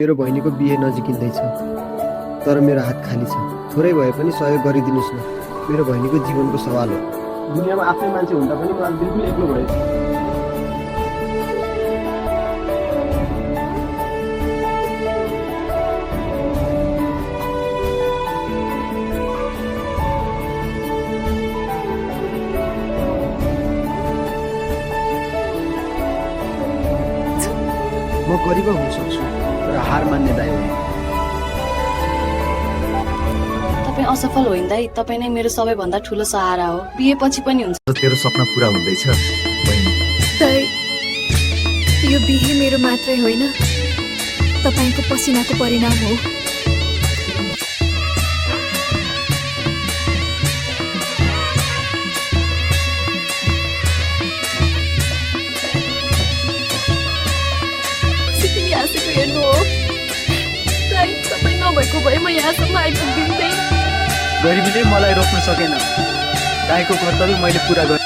मेरो बहिनीको बिहे नजिकिँदैछ, तर मेरो हात खाली छ। थोरै भए पनि सहयोग गरिदिनुहोस् न। मेरो बहिनीको जीवनको सवाल हो। दुनियाँमा आफ्नै मान्छे हुँदा पनि म बिल्कुल एक्लो भएछु। म गरिब हुन सक्छु, तर हार मान्ने दाइ होइन। तपाईँ असफल होइन दाइ, तपाईँ नै मेरो सबैभन्दा ठुलो सहारा हो। बिहेपछि पनि हुन्छ। तेरो सपना पूरा हुँदैछ बहिनी। दाइ, यो बिहे मेरो मात्रै होइन, तपाईँको पसिनाको परिणाम हो। आशेको हेर्नु हो दाइ, तपाईँ नभएको भए म यहाँसम्म आइपुग्दिनँ। गरिबीले मलाई रोक्न सकेन। दाइको कर्तव्य मैले पुरा गरेँ।